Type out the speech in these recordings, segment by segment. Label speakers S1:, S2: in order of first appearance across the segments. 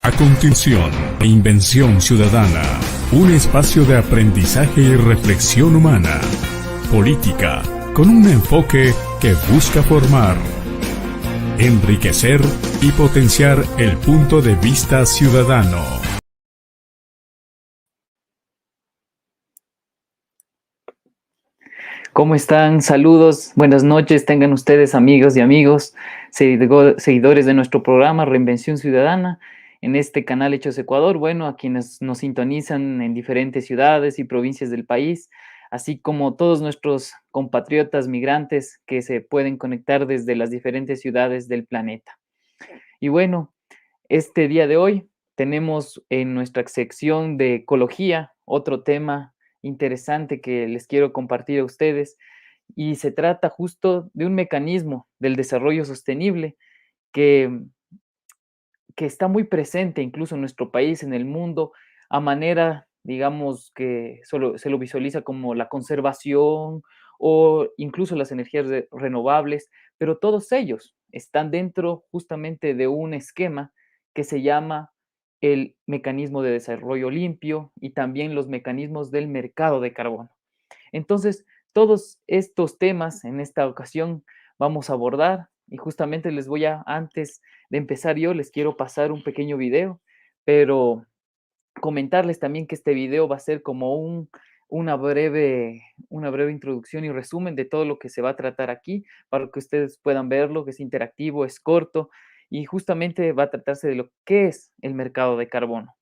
S1: A continuación, Invención Ciudadana, un espacio de aprendizaje y reflexión humana. Política, con un enfoque que busca formar, enriquecer y potenciar el punto de vista ciudadano.
S2: ¿Cómo están? Saludos, buenas noches, tengan ustedes amigos y amigos, seguidores de nuestro programa Reinvención Ciudadana, en este canal Hechos Ecuador, bueno, a quienes nos sintonizan en diferentes ciudades y provincias del país, así como todos nuestros compatriotas migrantes que se pueden conectar desde las diferentes ciudades del planeta. Y bueno, este día de hoy tenemos en nuestra sección de ecología otro tema interesante que les quiero compartir a ustedes, y se trata justo de un mecanismo del desarrollo sostenible que, que está muy presente incluso en nuestro país, en el mundo, a manera, digamos, que solo se lo visualiza como la conservación o incluso las energías renovables, pero todos ellos están dentro justamente de un esquema que se llama el mecanismo de desarrollo limpio y también los mecanismos del mercado de carbono. Entonces, todos estos temas en esta ocasión vamos a abordar, y justamente antes de empezar yo, les quiero pasar un pequeño video, pero comentarles también que este video va a ser como una breve introducción y resumen de todo lo que se va a tratar aquí, para que ustedes puedan verlo, que es interactivo, es corto, y justamente va a tratarse de lo que es el mercado de carbono.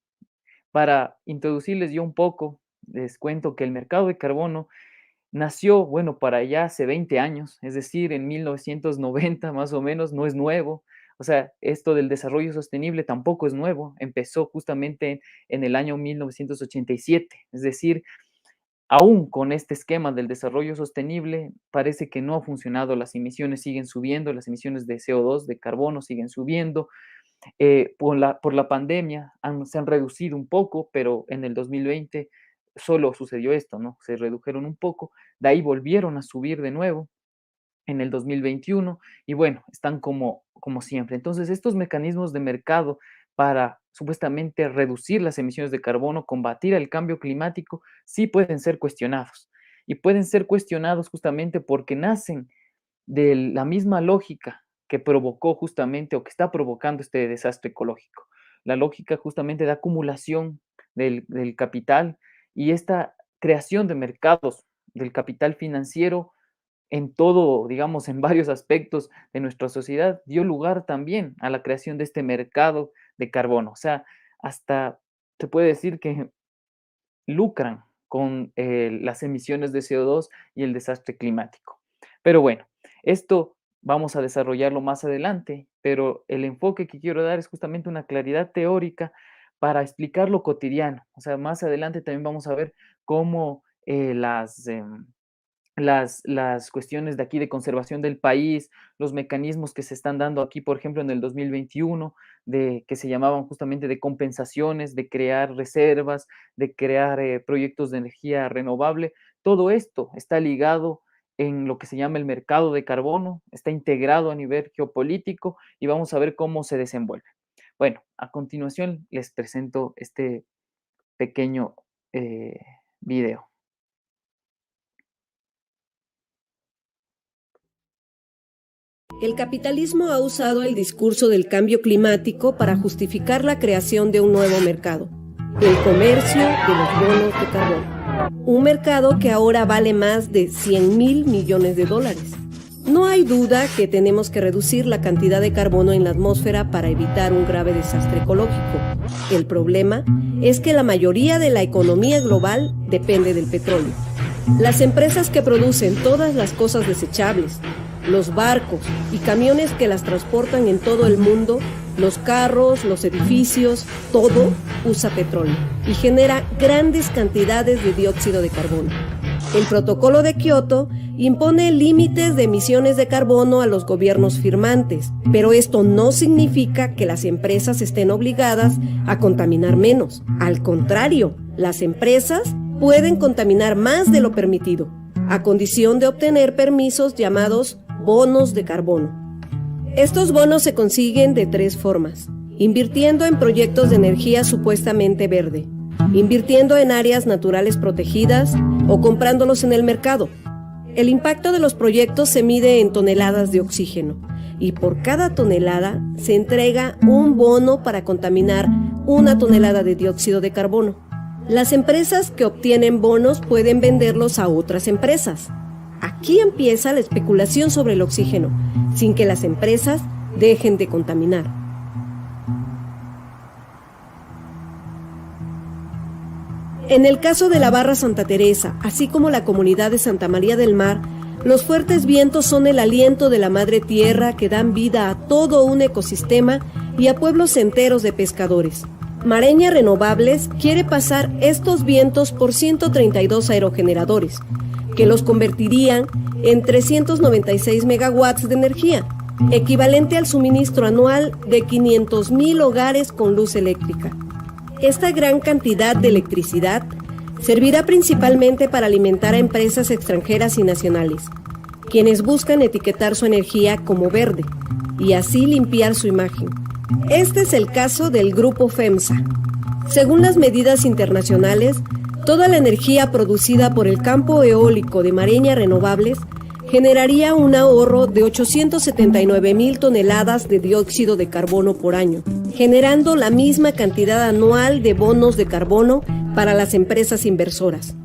S2: Para introducirles yo un poco, les cuento que el mercado de carbono nació, bueno, para allá hace 20 años, es decir, en 1990 más o menos, no es nuevo. O sea, esto del desarrollo sostenible tampoco es nuevo, empezó justamente en el año 1987, es decir, aún con este esquema del desarrollo sostenible, parece que no ha funcionado, las emisiones siguen subiendo, las emisiones de CO2, de carbono siguen subiendo, por la pandemia se han reducido un poco, pero en el 2020 solo sucedió esto, ¿no? Se redujeron un poco, de ahí volvieron a subir de nuevo en el 2021 y bueno, están como siempre. Entonces, estos mecanismos de mercado para supuestamente reducir las emisiones de carbono, combatir el cambio climático, sí pueden ser cuestionados. Y pueden ser cuestionados justamente porque nacen de la misma lógica que provocó justamente o que está provocando este desastre ecológico. La lógica justamente de acumulación del capital y esta creación de mercados del capital financiero en todo, digamos, en varios aspectos de nuestra sociedad, dio lugar también a la creación de este mercado de carbono. O sea, hasta se puede decir que lucran con las emisiones de CO2 y el desastre climático. Pero bueno, esto vamos a desarrollarlo más adelante, pero el enfoque que quiero dar es justamente una claridad teórica para explicar lo cotidiano. O sea, más adelante también vamos a ver cómo las cuestiones de aquí de conservación del país, los mecanismos que se están dando aquí, por ejemplo, en el 2021, que se llamaban justamente de compensaciones, de crear reservas, de crear proyectos de energía renovable. Todo esto está ligado en lo que se llama el mercado de carbono, está integrado a nivel geopolítico y vamos a ver cómo se desenvuelve. Bueno, a continuación les presento este pequeño video.
S3: El capitalismo ha usado el discurso del cambio climático para justificar la creación de un nuevo mercado, el comercio de los bonos de carbono. Un mercado que ahora vale más de 100.000 millones de dólares. No hay duda que tenemos que reducir la cantidad de carbono en la atmósfera para evitar un grave desastre ecológico. El problema es que la mayoría de la economía global depende del petróleo. Las empresas que producen todas las cosas desechables, los barcos y camiones que las transportan en todo el mundo, los carros, los edificios, todo usa petróleo y genera grandes cantidades de dióxido de carbono. El Protocolo de Kioto impone límites de emisiones de carbono a los gobiernos firmantes, pero esto no significa que las empresas estén obligadas a contaminar menos. Al contrario, las empresas pueden contaminar más de lo permitido, a condición de obtener permisos llamados bonos de carbono. Estos bonos se consiguen de tres formas: invirtiendo en proyectos de energía supuestamente verde, invirtiendo en áreas naturales protegidas o comprándolos en el mercado. El impacto de los proyectos se mide en toneladas de oxígeno y por cada tonelada se entrega un bono para contaminar 1 tonelada de dióxido de carbono. Las empresas que obtienen bonos pueden venderlos a otras empresas. Aquí empieza la especulación sobre el oxígeno, sin que las empresas dejen de contaminar. En el caso de la Barra Santa Teresa, así como la comunidad de Santa María del Mar, los fuertes vientos son el aliento de la madre tierra que dan vida a todo un ecosistema y a pueblos enteros de pescadores. Mareña Renovables quiere pasar estos vientos por 132 aerogeneradores, que los convertirían en 396 megawatts de energía, equivalente al suministro anual de 500,000 hogares con luz eléctrica. Esta gran cantidad de electricidad servirá principalmente para alimentar a empresas extranjeras y nacionales, quienes buscan etiquetar su energía como verde y así limpiar su imagen. Este es el caso del grupo FEMSA. Según las medidas internacionales, toda la energía producida por el campo eólico de Mareña Renovables generaría un ahorro de 879,000 toneladas de dióxido de carbono por año, generando la misma cantidad anual de bonos de carbono para las empresas inversoras.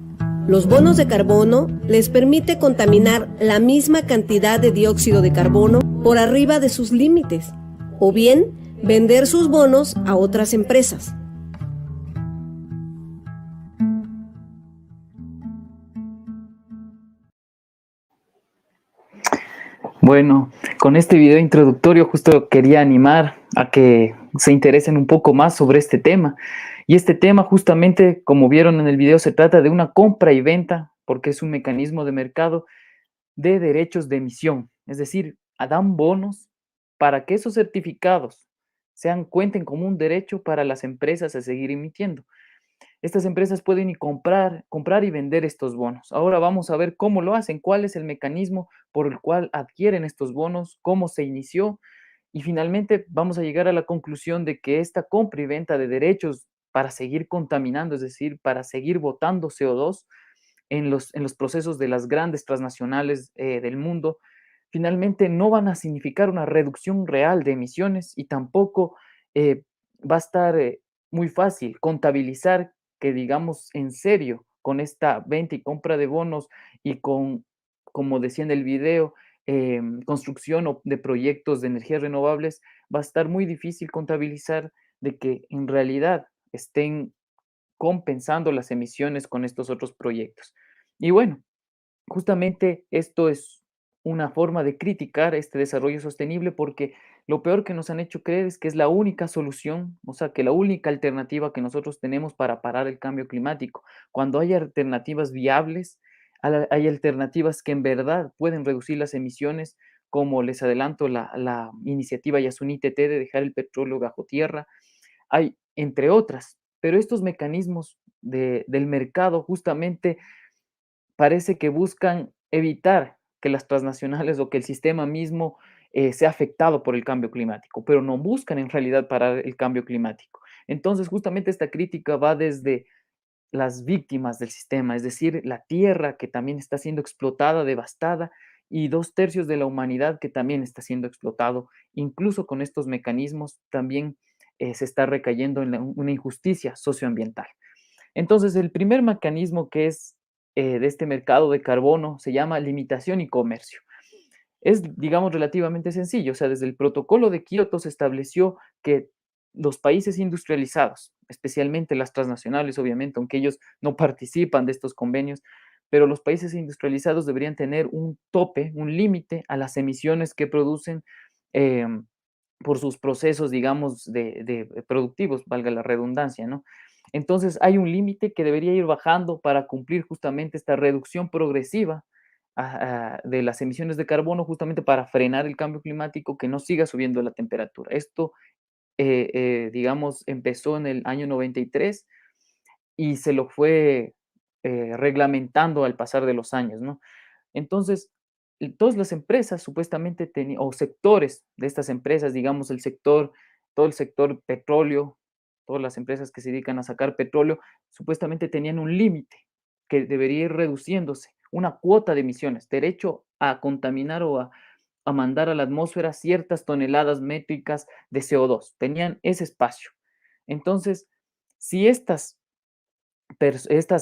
S3: Los bonos de carbono les permite contaminar la misma cantidad de dióxido de carbono por arriba de sus límites, o bien vender sus bonos a otras empresas.
S2: Bueno, con este video introductorio justo quería animar a que se interesen un poco más sobre este tema. Y este tema justamente, como vieron en el video, se trata de una compra y venta, porque es un mecanismo de mercado de derechos de emisión. Es decir, dan bonos para que esos certificados cuenten como un derecho para las empresas a seguir emitiendo. Estas empresas pueden comprar y vender estos bonos. Ahora vamos a ver cómo lo hacen, cuál es el mecanismo por el cual adquieren estos bonos, cómo se inició y finalmente vamos a llegar a la conclusión de que esta compra y venta de derechos para seguir contaminando, es decir, para seguir botando CO2 en los procesos de las grandes transnacionales del mundo, finalmente no van a significar una reducción real de emisiones y tampoco va a estar muy fácil contabilizar que digamos en serio con esta venta y compra de bonos y con, como decía en el video, construcción de proyectos de energías renovables, va a estar muy difícil contabilizar de que en realidad estén compensando las emisiones con estos otros proyectos. Y bueno, justamente esto es una forma de criticar este desarrollo sostenible porque lo peor que nos han hecho creer es que es la única solución, o sea, que la única alternativa que nosotros tenemos para parar el cambio climático. Cuando hay alternativas viables, hay alternativas que en verdad pueden reducir las emisiones, como les adelanto la iniciativa Yasuní-TT de dejar el petróleo bajo tierra, hay entre otras, pero estos mecanismos del mercado justamente parece que buscan evitar que las transnacionales o que el sistema mismo sea afectado por el cambio climático, pero no buscan en realidad parar el cambio climático. Entonces, justamente esta crítica va desde las víctimas del sistema, es decir, la tierra que también está siendo explotada, devastada, y 2/3 de la humanidad que también está siendo explotado. Incluso con estos mecanismos también se está recayendo en una injusticia socioambiental. Entonces, el primer mecanismo que es de este mercado de carbono se llama limitación y comercio. Es, digamos, relativamente sencillo. O sea, desde el protocolo de Kioto se estableció que los países industrializados, especialmente las transnacionales, obviamente, aunque ellos no participan de estos convenios, pero los países industrializados deberían tener un tope, un límite a las emisiones que producen eh, por sus procesos, digamos, de productivos, valga la redundancia, ¿no? Entonces hay un límite que debería ir bajando para cumplir justamente esta reducción progresiva de las emisiones de carbono, justamente para frenar el cambio climático, que no siga subiendo la temperatura. Esto, digamos, empezó en el año 93 y se lo fue reglamentando al pasar de los años, ¿no? Entonces, todas las empresas supuestamente tenían, o sectores de estas empresas, digamos, el sector todo el sector petróleo, todas las empresas que se dedican a sacar petróleo, supuestamente tenían un límite que debería ir reduciéndose, una cuota de emisiones, derecho a contaminar o a mandar a la atmósfera ciertas toneladas métricas de CO2. Tenían ese espacio. Entonces, si estas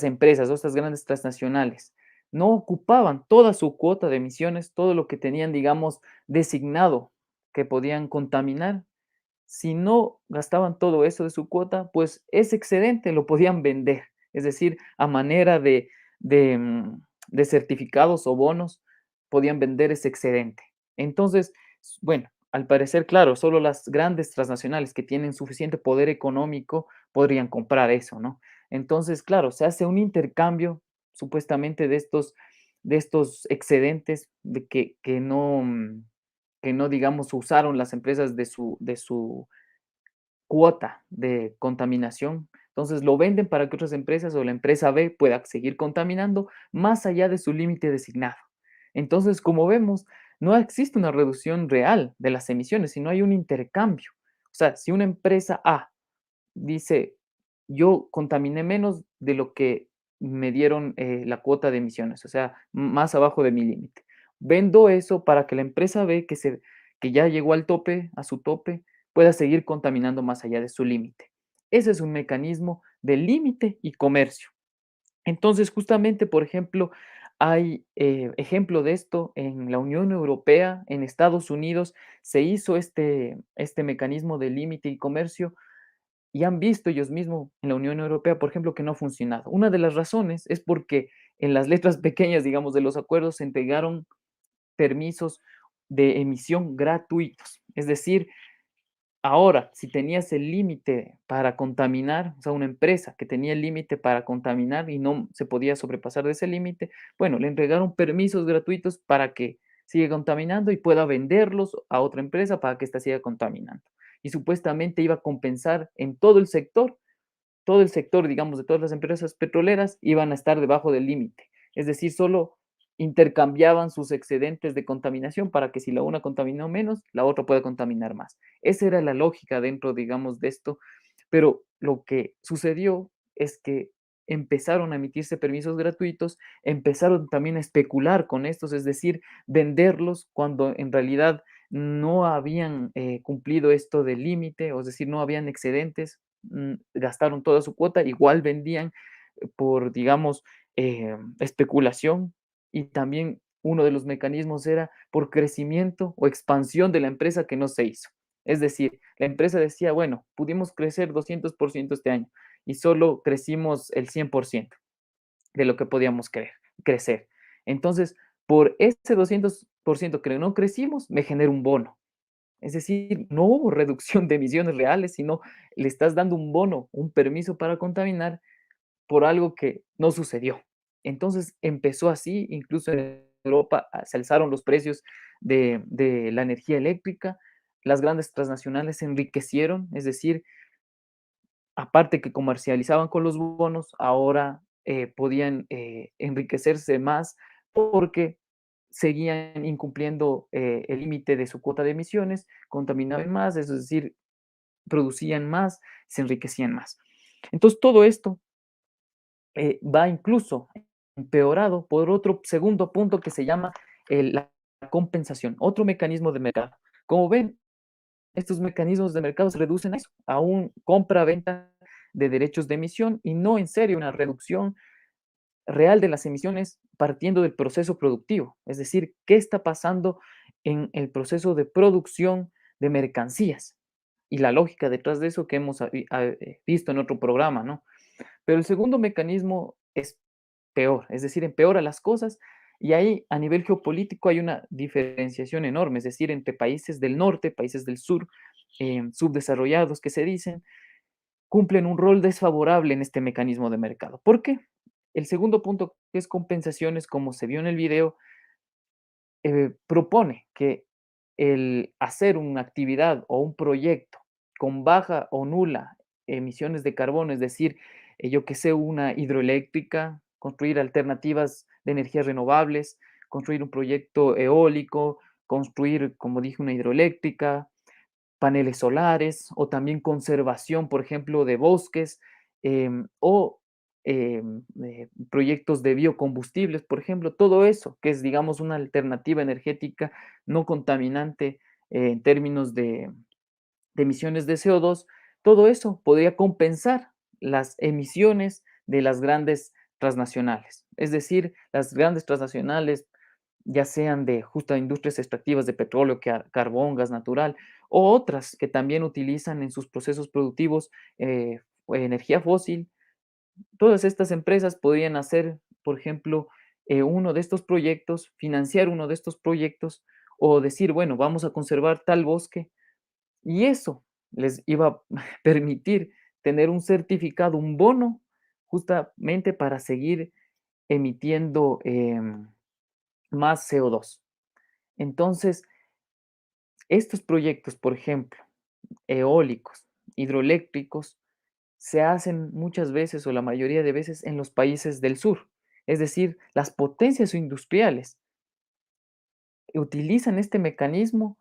S2: empresas o estas grandes transnacionales no ocupaban toda su cuota de emisiones, todo lo que tenían, digamos, designado que podían contaminar, si no gastaban todo eso de su cuota, pues ese excedente lo podían vender, es decir, a manera de, de certificados o bonos, podían vender ese excedente. Entonces, bueno, al parecer, claro, solo las grandes transnacionales que tienen suficiente poder económico podrían comprar eso, ¿no? Entonces, claro, se hace un intercambio supuestamente de estos excedentes de que no, digamos, usaron las empresas de su cuota de contaminación. Entonces lo venden para que otras empresas o la empresa B pueda seguir contaminando más allá de su límite designado. Entonces, como vemos, no existe una reducción real de las emisiones, sino hay un intercambio. O sea, si una empresa A dice, yo contaminé menos de lo que me dieron la cuota de emisiones, o sea, más abajo de mi límite. Vendo eso para que la empresa B que ya llegó al tope, a su tope, pueda seguir contaminando más allá de su límite. Ese es un mecanismo de límite y comercio. Entonces, justamente, por ejemplo, hay ejemplo de esto en la Unión Europea, en Estados Unidos, se hizo este mecanismo de límite y comercio y han visto ellos mismos en la Unión Europea, por ejemplo, que no ha funcionado. Una de las razones es porque en las letras pequeñas, digamos, de los acuerdos se entregaron permisos de emisión gratuitos. Es decir, ahora, si tenías el límite para contaminar, o sea, una empresa que tenía el límite para contaminar y no se podía sobrepasar de ese límite, bueno, le entregaron permisos gratuitos para que siga contaminando y pueda venderlos a otra empresa para que ésta siga contaminando. Y supuestamente iba a compensar en todo el sector, digamos, de todas las empresas petroleras iban a estar debajo del límite. Es decir, solo intercambiaban sus excedentes de contaminación para que si la una contaminó menos, la otra pueda contaminar más. Esa era la lógica dentro, digamos, de esto. Pero lo que sucedió es que empezaron a emitirse permisos gratuitos, empezaron también a especular con estos, es decir, venderlos cuando en realidad no habían cumplido esto del límite, o es decir, no habían excedentes, gastaron toda su cuota, igual vendían por, digamos, especulación y también uno de los mecanismos era por crecimiento o expansión de la empresa que no se hizo. Es decir, la empresa decía, bueno, pudimos crecer 200% este año y solo crecimos el 100% de lo que podíamos crecer. Entonces, por ese 200% que no crecimos, me genera un bono. Es decir, no hubo reducción de emisiones reales, sino le estás dando un bono, un permiso para contaminar por algo que no sucedió. Entonces empezó así, incluso en Europa se alzaron los precios de la energía eléctrica, las grandes transnacionales se enriquecieron, es decir, aparte que comercializaban con los bonos, ahora podían enriquecerse más porque seguían incumpliendo el límite de su cuota de emisiones, contaminaban más, es decir, producían más, se enriquecían más. Entonces, todo esto va incluso empeorado por otro segundo punto que se llama la compensación, otro mecanismo de mercado. Como ven, estos mecanismos de mercado se reducen a eso, a un compra-venta de derechos de emisión y no en serio una reducción real de las emisiones partiendo del proceso productivo. Es decir, qué está pasando en el proceso de producción de mercancías y la lógica detrás de eso que hemos visto en otro programa, ¿no? Pero el segundo mecanismo es peor, es decir, empeora las cosas y ahí a nivel geopolítico hay una diferenciación enorme, es decir, entre países del norte, países del sur, subdesarrollados que se dicen, cumplen un rol desfavorable en este mecanismo de mercado. ¿Por qué? El segundo punto, que es compensaciones, como se vio en el video, propone que el hacer una actividad o un proyecto con baja o nula emisiones de carbono, es decir, yo que sé, una hidroeléctrica, construir alternativas de energías renovables, construir un proyecto eólico, construir, como dije, una hidroeléctrica, paneles solares o también conservación, por ejemplo, de bosques o proyectos de biocombustibles, por ejemplo, todo eso, que es, digamos, una alternativa energética no contaminante en términos de emisiones de CO2, todo eso podría compensar las emisiones de las grandes transnacionales. Es decir, las grandes transnacionales, ya sean de justa industrias extractivas de petróleo, carbón, gas natural, o otras que también utilizan en sus procesos productivos energía fósil. Todas estas empresas podrían hacer, por ejemplo, uno de estos proyectos, financiar uno de estos proyectos o decir, bueno, vamos a conservar tal bosque y eso les iba a permitir tener un certificado, un bono, justamente para seguir emitiendo más CO2. Entonces, estos proyectos, por ejemplo, eólicos, hidroeléctricos, se hacen muchas veces o la mayoría de veces en los países del sur. Es decir, las potencias industriales utilizan este mecanismo,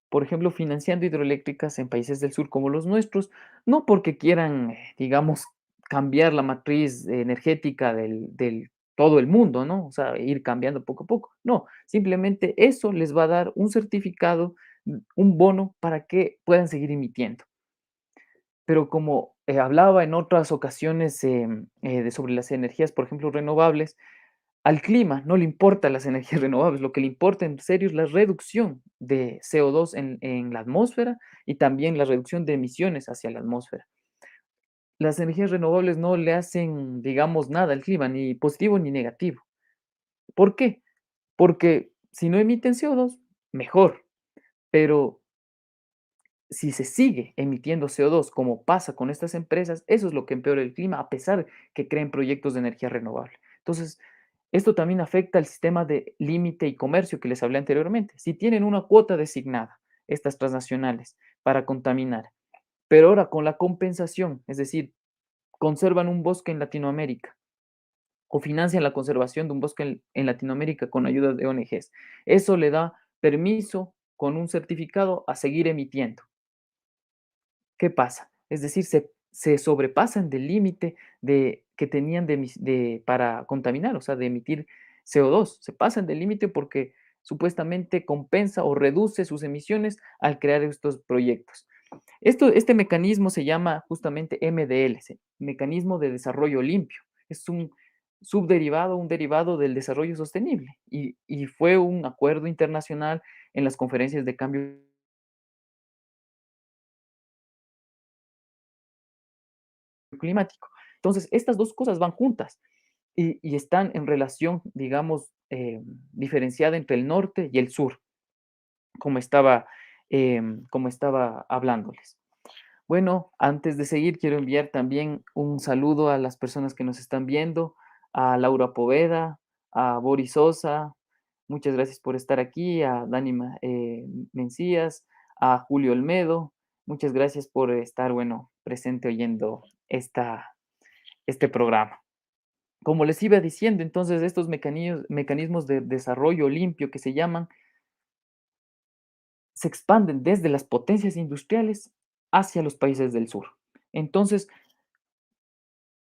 S2: por ejemplo, financiando hidroeléctricas en países del sur como los nuestros, no porque quieran, digamos, cambiar la matriz energética del todo el mundo, ¿no? O sea, ir cambiando poco a poco. No, simplemente eso les va a dar un certificado, un bono para que puedan seguir emitiendo. Pero como hablaba en otras ocasiones sobre las energías, por ejemplo, renovables, al clima no le importan las energías renovables, lo que le importa en serio es la reducción de CO2 en la atmósfera y también la reducción de emisiones hacia la atmósfera. Las energías renovables no le hacen, digamos, nada al clima, ni positivo ni negativo. ¿Por qué? Porque si no emiten CO2, mejor, pero si se sigue emitiendo CO2 como pasa con estas empresas, eso es lo que empeora el clima, a pesar que creen proyectos de energía renovable. Entonces, esto también afecta al sistema de límite y comercio que les hablé anteriormente. Si tienen una cuota designada, estas transnacionales, para contaminar, pero ahora con la compensación, es decir, conservan un bosque en Latinoamérica o financian la conservación de un bosque en Latinoamérica con ayuda de ONGs, eso le da permiso con un certificado a seguir emitiendo. ¿Qué pasa? Es decir, se sobrepasan del límite que tenían para contaminar, o sea, de emitir CO2. Se pasan del límite porque supuestamente compensa o reduce sus emisiones al crear estos proyectos. Este mecanismo se llama justamente MDL, Mecanismo de Desarrollo Limpio. Es un subderivado, un derivado del desarrollo sostenible y fue un acuerdo internacional en las conferencias de cambio climático. Entonces, estas dos cosas van juntas y están en relación, digamos, diferenciada entre el norte y el sur, como como estaba hablándoles. Bueno, antes de seguir, quiero enviar también un saludo a las personas que nos están viendo, a Laura Poveda, a Boris Sosa, muchas gracias por estar aquí, a Dani Mencías, a Julio Olmedo, muchas gracias por estar, bueno, presente oyendo este programa. Como les iba diciendo, entonces estos mecanismos de desarrollo limpio que se llaman, se expanden desde las potencias industriales hacia los países del sur. Entonces,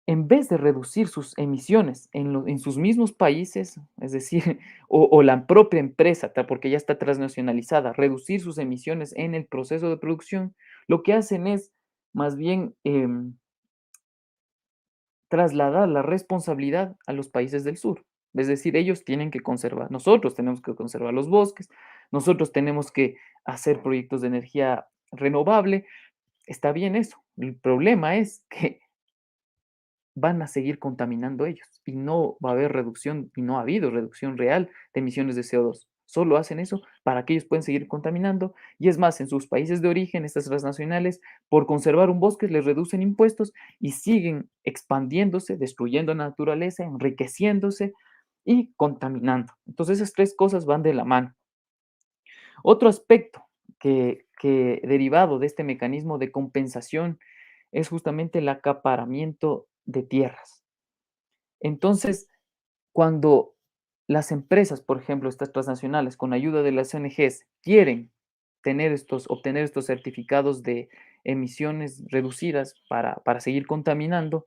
S2: en vez de reducir sus emisiones en sus mismos países, es decir, o la propia empresa, porque ya está transnacionalizada, reducir sus emisiones en el proceso de producción, lo que hacen es más bien trasladar la responsabilidad a los países del sur. Es decir, ellos tienen que conservar, nosotros tenemos que conservar los bosques, nosotros tenemos que hacer proyectos de energía renovable. Está bien eso. El problema es que van a seguir contaminando ellos y no va a haber reducción y no ha habido reducción real de emisiones de CO2. Solo hacen eso para que ellos puedan seguir contaminando y es más, en sus países de origen, estas transnacionales, por conservar un bosque, les reducen impuestos y siguen expandiéndose, destruyendo la naturaleza, enriqueciéndose y contaminando. Entonces esas tres cosas van de la mano. Otro aspecto que derivado de este mecanismo de compensación es justamente el acaparamiento de tierras. Entonces, cuando las empresas, por ejemplo, estas transnacionales, con ayuda de las ONGs, quieren obtener estos certificados de emisiones reducidas para seguir contaminando,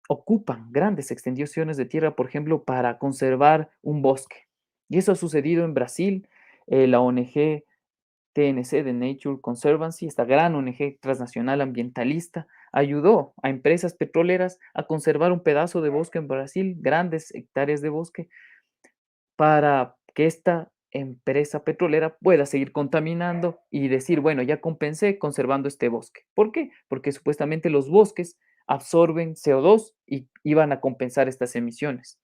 S2: ocupan grandes extensiones de tierra, por ejemplo, para conservar un bosque. Y eso ha sucedido en Brasil. La ONG TNC de Nature Conservancy, esta gran ONG transnacional ambientalista, ayudó a empresas petroleras a conservar un pedazo de bosque en Brasil, grandes hectáreas de bosque, para que esta empresa petrolera pueda seguir contaminando y decir, bueno, ya compensé conservando este bosque. ¿Por qué? Porque supuestamente los bosques absorben CO2 y iban a compensar estas emisiones.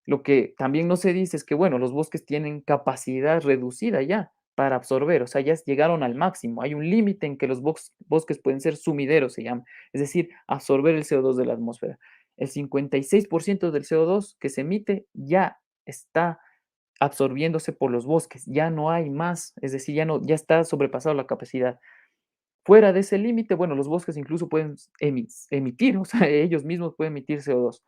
S2: Lo que también no se dice es que, bueno, los bosques tienen capacidad reducida ya para absorber, o sea, ya llegaron al máximo. Hay un límite en que los bosques pueden ser sumideros, se llama, es decir, absorber el CO2 de la atmósfera. El 56% del CO2 que se emite ya está absorbiéndose por los bosques, ya no hay más, es decir, ya está sobrepasado la capacidad. Fuera de ese límite, bueno, los bosques incluso pueden emitir, o sea, ellos mismos pueden emitir CO2.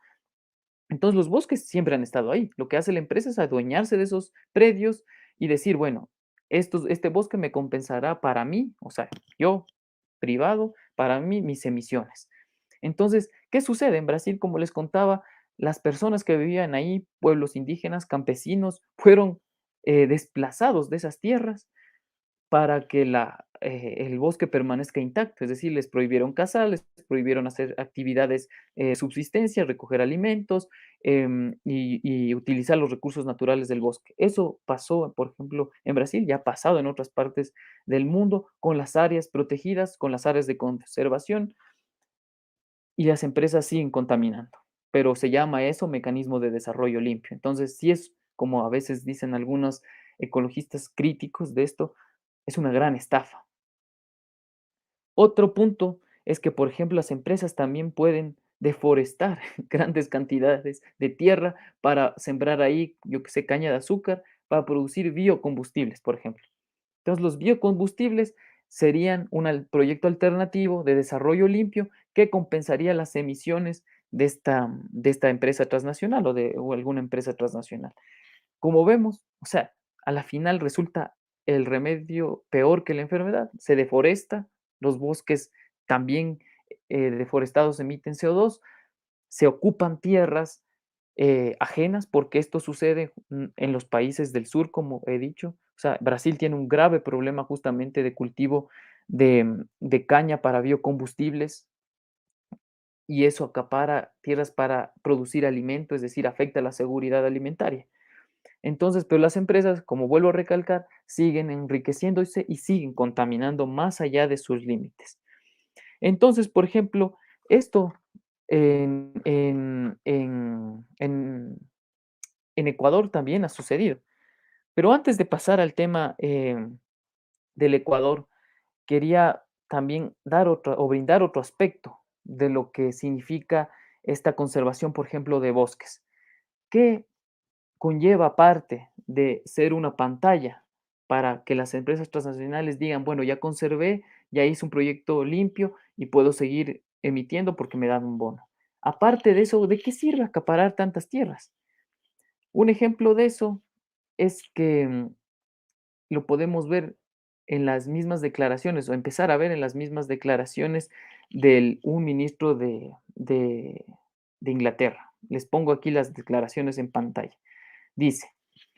S2: Entonces los bosques siempre han estado ahí. Lo que hace la empresa es adueñarse de esos predios y decir, bueno, este bosque me compensará para mí, o sea, yo, privado, para mí, mis emisiones. Entonces, ¿qué sucede? En Brasil, como les contaba, las personas que vivían ahí, pueblos indígenas, campesinos, fueron desplazados de esas tierras para que el bosque permanezca intacto, es decir, les prohibieron cazar, les prohibieron hacer actividades subsistencia, recoger alimentos y utilizar los recursos naturales del bosque. Eso pasó, por ejemplo, en Brasil, ya ha pasado en otras partes del mundo con las áreas protegidas, con las áreas de conservación y las empresas siguen contaminando, pero se llama eso mecanismo de desarrollo limpio. Entonces, sí es como a veces dicen algunos ecologistas críticos de esto, es una gran estafa. Otro punto es que, por ejemplo, las empresas también pueden deforestar grandes cantidades de tierra para sembrar ahí, yo que sé, caña de azúcar, para producir biocombustibles, por ejemplo. Entonces, los biocombustibles serían un proyecto alternativo de desarrollo limpio que compensaría las emisiones de esta empresa transnacional o alguna empresa transnacional. Como vemos, o sea, a la final resulta el remedio peor que la enfermedad. Se deforesta, los bosques también deforestados emiten CO2, se ocupan tierras ajenas, porque esto sucede en los países del sur, como he dicho. O sea, Brasil tiene un grave problema justamente de cultivo de caña para biocombustibles y eso acapara tierras para producir alimento, es decir, afecta la seguridad alimentaria. Entonces, pero las empresas, como vuelvo a recalcar, siguen enriqueciéndose y siguen contaminando más allá de sus límites. Entonces, por ejemplo, esto en Ecuador también ha sucedido. Pero antes de pasar al tema del Ecuador, quería también dar otro o brindar otro aspecto de lo que significa esta conservación, por ejemplo, de bosques. ¿Qué conlleva, aparte de ser una pantalla para que las empresas transnacionales digan, bueno, ya conservé, ya hice un proyecto limpio y puedo seguir emitiendo porque me dan un bono? Aparte de eso, ¿de qué sirve acaparar tantas tierras? Un ejemplo de eso es que lo podemos ver en las mismas declaraciones o empezar a ver en las mismas declaraciones de un ministro de Inglaterra. Les pongo aquí las declaraciones en pantalla. Dice,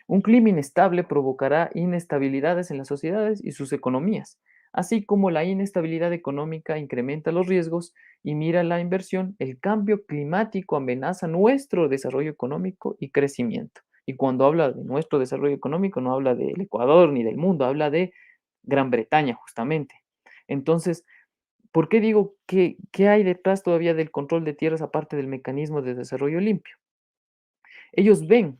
S2: un clima inestable provocará inestabilidades en las sociedades y sus economías, así como la inestabilidad económica incrementa los riesgos y mira la inversión, el cambio climático amenaza nuestro desarrollo económico y crecimiento. Y cuando habla de nuestro desarrollo económico, no habla del Ecuador ni del mundo, habla de Gran Bretaña justamente. Entonces, ¿por qué digo que qué hay detrás todavía del control de tierras aparte del mecanismo de desarrollo limpio? Ellos ven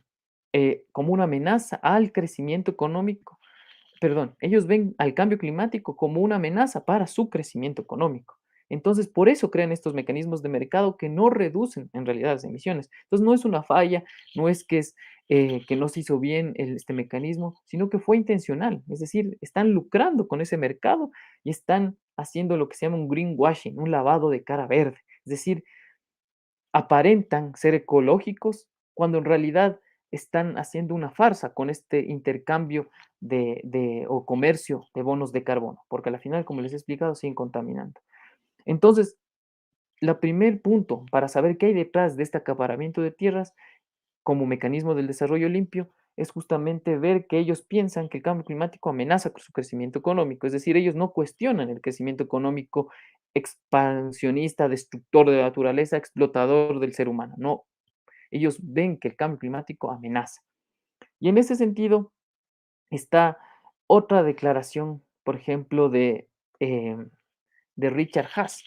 S2: como una amenaza al crecimiento económico, perdón, ellos ven al cambio climático como una amenaza para su crecimiento económico. Entonces, por eso crean estos mecanismos de mercado que no reducen en realidad las emisiones. Entonces, no es una falla, no es que no se hizo bien este mecanismo, sino que fue intencional. Es decir, están lucrando con ese mercado y están haciendo lo que se llama un greenwashing, un lavado de cara verde. Es decir, aparentan ser ecológicos cuando en realidad están haciendo una farsa con este intercambio o comercio de bonos de carbono, porque al final, como les he explicado, siguen contaminando. Entonces, el primer punto para saber qué hay detrás de este acaparamiento de tierras como mecanismo del desarrollo limpio es justamente ver que ellos piensan que el cambio climático amenaza con su crecimiento económico, es decir, ellos no cuestionan el crecimiento económico expansionista, destructor de la naturaleza, explotador del ser humano, no, ellos ven que el cambio climático amenaza. Y en ese sentido está otra declaración, por ejemplo, de Richard Haas.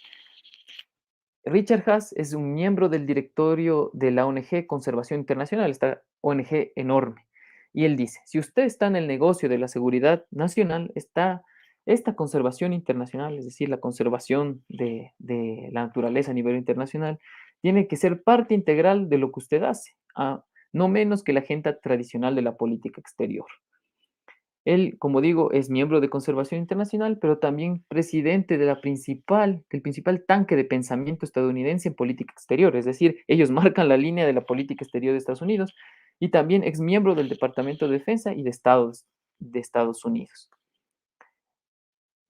S2: Richard Haas es un miembro del directorio de la ONG Conservación Internacional, esta ONG enorme. Y él dice, si usted está en el negocio de la seguridad nacional, esta conservación internacional, es decir, la conservación de la naturaleza a nivel internacional, tiene que ser parte integral de lo que usted hace, no menos que la agenda tradicional de la política exterior. Él, como digo, es miembro de Conservación Internacional, pero también presidente del principal tanque de pensamiento estadounidense en política exterior. Es decir, ellos marcan la línea de la política exterior de Estados Unidos y también ex miembro del Departamento de Defensa y de Estados Unidos.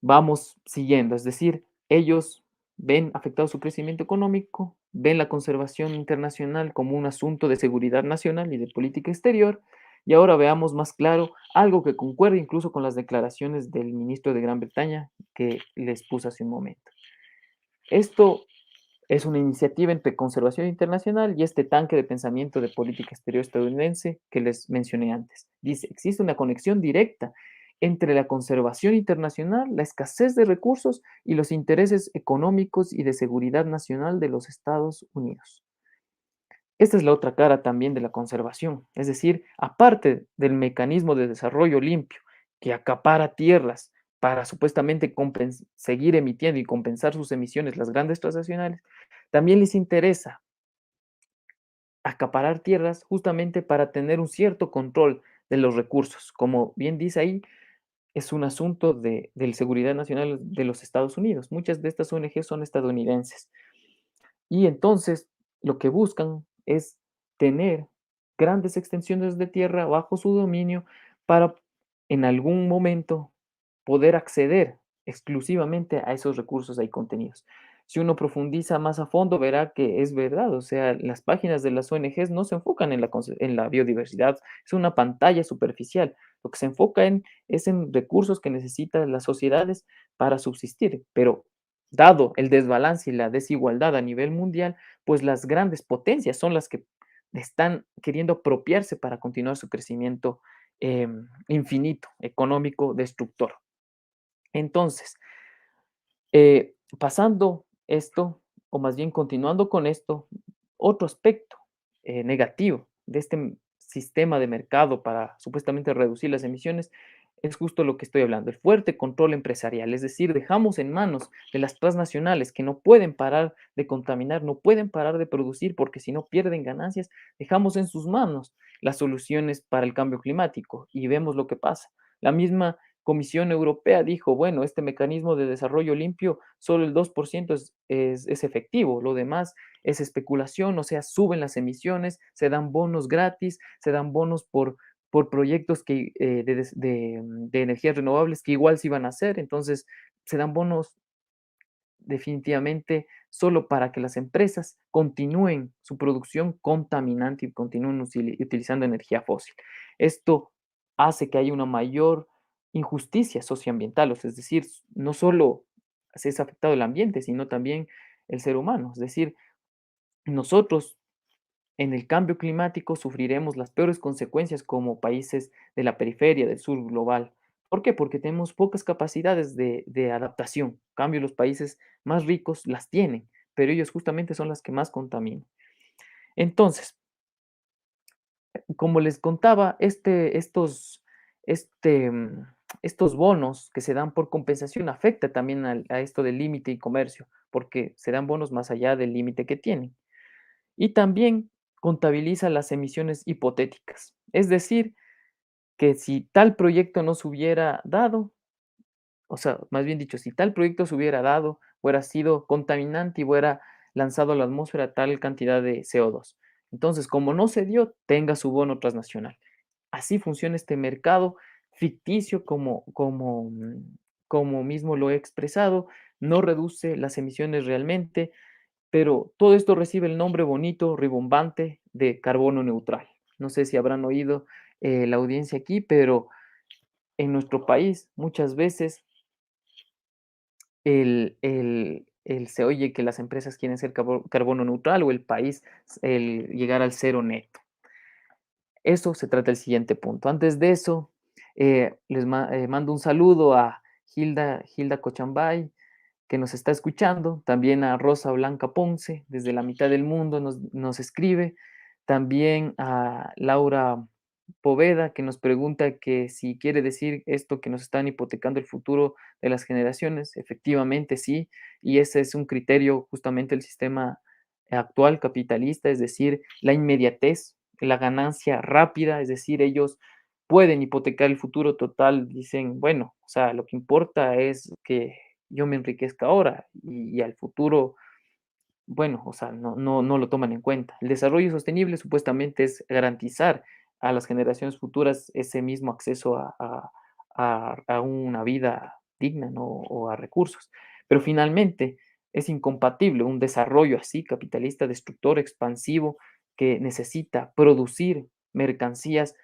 S2: Vamos siguiendo, es decir, ellos ven afectado su crecimiento económico, ven la conservación internacional como un asunto de seguridad nacional y de política exterior. Y ahora veamos más claro algo que concuerda incluso con las declaraciones del ministro de Gran Bretaña que les puse hace un momento. Esto es una iniciativa entre Conservación Internacional y este tanque de pensamiento de política exterior estadounidense que les mencioné antes. Dice, existe una conexión directa entre la conservación internacional, la escasez de recursos y los intereses económicos y de seguridad nacional de los Estados Unidos. Esta es la otra cara también de la conservación, es decir, aparte del mecanismo de desarrollo limpio que acapara tierras para supuestamente seguir emitiendo y compensar sus emisiones las grandes transnacionales, también les interesa acaparar tierras justamente para tener un cierto control de los recursos. Como bien dice ahí, es un asunto de seguridad nacional de los Estados Unidos. Muchas de estas ONG son estadounidenses. Y entonces lo que buscan es tener grandes extensiones de tierra bajo su dominio para en algún momento poder acceder exclusivamente a esos recursos ahí contenidos. Si uno profundiza más a fondo, verá que es verdad, o sea, las páginas de las ONGs no se enfocan en la biodiversidad, es una pantalla superficial. Lo que se enfoca es en recursos que necesitan las sociedades para subsistir, pero dado el desbalance y la desigualdad a nivel mundial, pues las grandes potencias son las que están queriendo apropiarse para continuar su crecimiento infinito, económico, destructor. Entonces, pasando esto, o más bien continuando con esto, otro aspecto negativo de este sistema de mercado para supuestamente reducir las emisiones es justo lo que estoy hablando, el fuerte control empresarial, es decir, dejamos en manos de las transnacionales que no pueden parar de contaminar, no pueden parar de producir porque si no pierden ganancias, dejamos en sus manos las soluciones para el cambio climático y vemos lo que pasa. La misma Comisión Europea dijo, bueno, este mecanismo de desarrollo limpio, solo el 2% es efectivo, lo demás es especulación, o sea, suben las emisiones, se dan bonos gratis, se dan bonos por proyectos de energías renovables que igual se iban a hacer, entonces se dan bonos definitivamente solo para que las empresas continúen su producción contaminante y continúen utilizando energía fósil. Esto hace que haya una mayor injusticia socioambiental, es decir, no solo se es afectado el ambiente, sino también el ser humano. Es decir, nosotros en el cambio climático sufriremos las peores consecuencias como países de la periferia del sur global. ¿Por qué? Porque tenemos pocas capacidades de adaptación. En cambio, los países más ricos las tienen, pero ellos justamente son las que más contaminan. Entonces, como les contaba, este, mm, estos bonos que se dan por compensación afecta también a esto del límite y comercio, porque se dan bonos más allá del límite que tienen. Y también contabiliza las emisiones hipotéticas. Es decir, que si tal proyecto no se hubiera dado, o sea, más bien dicho, si tal proyecto se hubiera dado, hubiera sido contaminante y hubiera lanzado a la atmósfera tal cantidad de CO2. Entonces, como no se dio, tenga su bono transnacional. Así funciona este mercado ficticio como mismo lo he expresado, no reduce las emisiones realmente, pero todo esto recibe el nombre bonito, ribombante de carbono neutral. No sé si habrán oído la audiencia aquí, pero en nuestro país muchas veces se oye que las empresas quieren ser carbono neutral o el país el llegar al cero neto. Eso se trata el siguiente punto. Antes de eso, mando un saludo a Hilda Cochambay, que nos está escuchando, también a Rosa Blanca Ponce, desde la mitad del mundo nos escribe, también a Laura Poveda, que nos pregunta que si quiere decir esto que nos están hipotecando el futuro de las generaciones. Efectivamente, sí, y ese es un criterio justamente del sistema actual capitalista, es decir, la inmediatez, la ganancia rápida, es decir, ellos pueden hipotecar el futuro total, dicen, bueno, o sea, lo que importa es que yo me enriquezca ahora y al futuro, bueno, o sea, no lo toman en cuenta. El desarrollo sostenible supuestamente es garantizar a las generaciones futuras ese mismo acceso a una vida digna, ¿no? O a recursos. Pero finalmente es incompatible un desarrollo así, capitalista, destructor, expansivo, que necesita producir mercancías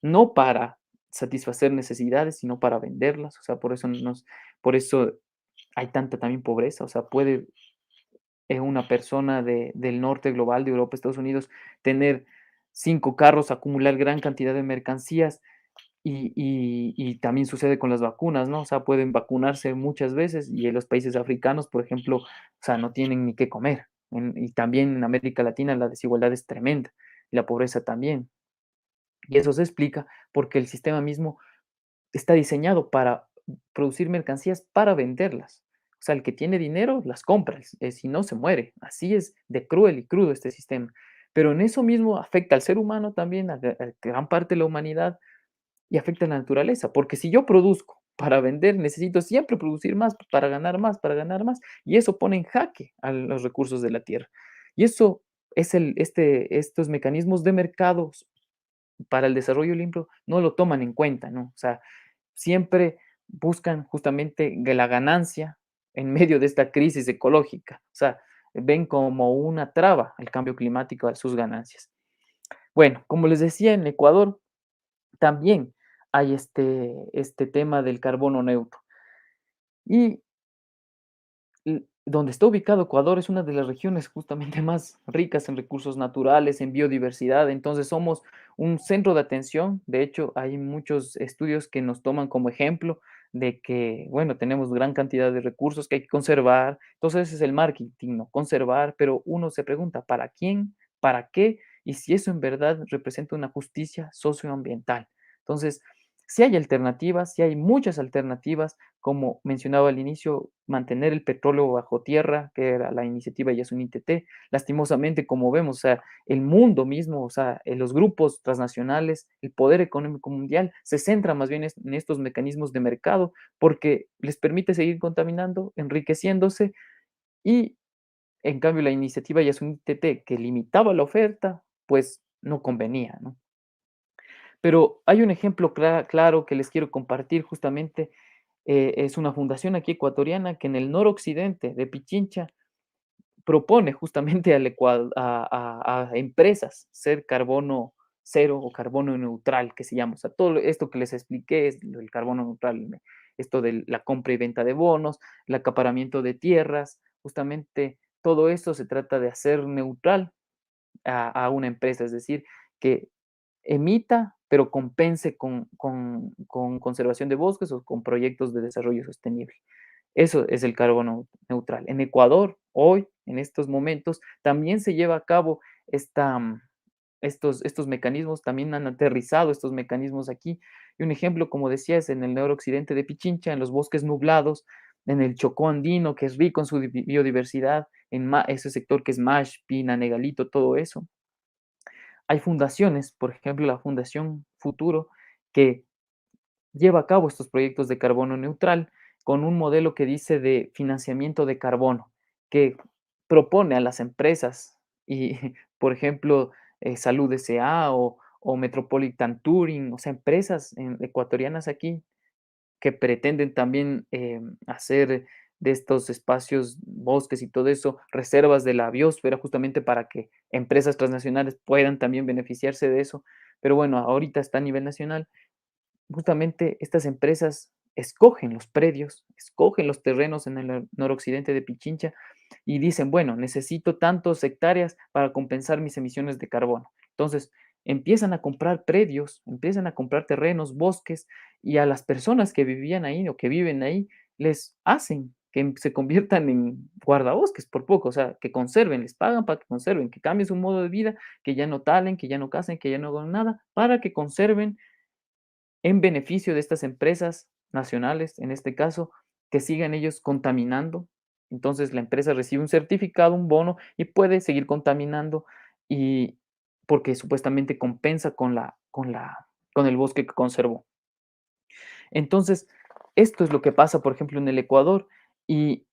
S2: no para satisfacer necesidades, sino para venderlas. O sea, por eso hay tanta también pobreza. O sea, puede una persona del norte global, de Europa, Estados Unidos, tener 5 carros, acumular gran cantidad de mercancías y también sucede con las vacunas, ¿no? O sea, pueden vacunarse muchas veces y en los países africanos, por ejemplo, o sea, no tienen ni qué comer. Y también en América Latina la desigualdad es tremenda y la pobreza también. Y eso se explica porque el sistema mismo está diseñado para producir mercancías para venderlas. O sea, el que tiene dinero las compra, si no se muere. Así es de cruel y crudo este sistema. Pero en eso mismo afecta al ser humano también, a gran parte de la humanidad y afecta a la naturaleza, porque si yo produzco para vender, necesito siempre producir más para ganar más, para ganar más, y eso pone en jaque a los recursos de la tierra. Y eso es estos mecanismos de mercados para el desarrollo limpio no lo toman en cuenta, ¿no? O sea, siempre buscan justamente la ganancia en medio de esta crisis ecológica. O sea, ven como una traba el cambio climático a sus ganancias. Bueno, como les decía, en Ecuador también hay este tema del carbono neutro. Y donde está ubicado Ecuador es una de las regiones justamente más ricas en recursos naturales, en biodiversidad, entonces somos un centro de atención. De hecho, hay muchos estudios que nos toman como ejemplo de que, bueno, tenemos gran cantidad de recursos que hay que conservar. Entonces ese es el marketing, ¿no? Conservar, pero uno se pregunta, ¿para quién? ¿Para qué? Y si eso en verdad representa una justicia socioambiental. Entonces, si hay alternativas, si hay muchas alternativas, como mencionaba al inicio, mantener el petróleo bajo tierra, que era la iniciativa Yasuní TT. Lastimosamente, como vemos, o sea, el mundo mismo, o sea, los grupos transnacionales, el poder económico mundial, se centra más bien en estos mecanismos de mercado porque les permite seguir contaminando, enriqueciéndose y, en cambio, la iniciativa Yasuní TT, que limitaba la oferta, pues no convenía, ¿no? Pero hay un ejemplo claro que les quiero compartir justamente. Es una fundación aquí ecuatoriana que en el noroccidente de Pichincha propone justamente a empresas ser carbono cero o carbono neutral, que se llama. O sea, todo esto que les expliqué es el carbono neutral, esto de la compra y venta de bonos, el acaparamiento de tierras, justamente todo esto se trata de hacer neutral a una empresa, es decir, que emita, pero compense con conservación de bosques o con proyectos de desarrollo sostenible. Eso es el carbono neutral. En Ecuador, hoy, en estos momentos, también se lleva a cabo estos mecanismos, también han aterrizado estos mecanismos aquí. Y un ejemplo, como decía, es en el noroccidente de Pichincha, en los bosques nublados, en el Chocó andino, que es rico en su biodiversidad, en ese sector que es Mash, Pina, Negalito, todo eso. Hay fundaciones, por ejemplo, la Fundación Futuro, que lleva a cabo estos proyectos de carbono neutral con un modelo que dice de financiamiento de carbono, que propone a las empresas y, por ejemplo, Salud S.A. o Metropolitan Touring, o sea, empresas ecuatorianas aquí que pretenden también hacer de estos espacios, bosques y todo eso, reservas de la biosfera, justamente para que empresas transnacionales puedan también beneficiarse de eso. Pero bueno, ahorita está a nivel nacional. Justamente estas empresas escogen los predios, escogen los terrenos en el noroccidente de Pichincha y dicen, bueno, necesito tantos hectáreas para compensar mis emisiones de carbono. Entonces, empiezan a comprar predios, empiezan a comprar terrenos, bosques, y a las personas que vivían ahí o que viven ahí, les hacen que se conviertan en guardabosques por poco, o sea, que conserven, les pagan para que conserven, que cambien su modo de vida, que ya no talen, que ya no casen, que ya no hagan nada, para que conserven en beneficio de estas empresas nacionales, en este caso, que sigan ellos contaminando. Entonces la empresa recibe un certificado, un bono y puede seguir contaminando y porque supuestamente compensa con el bosque que conservó. Entonces, esto es lo que pasa, por ejemplo, en el Ecuador y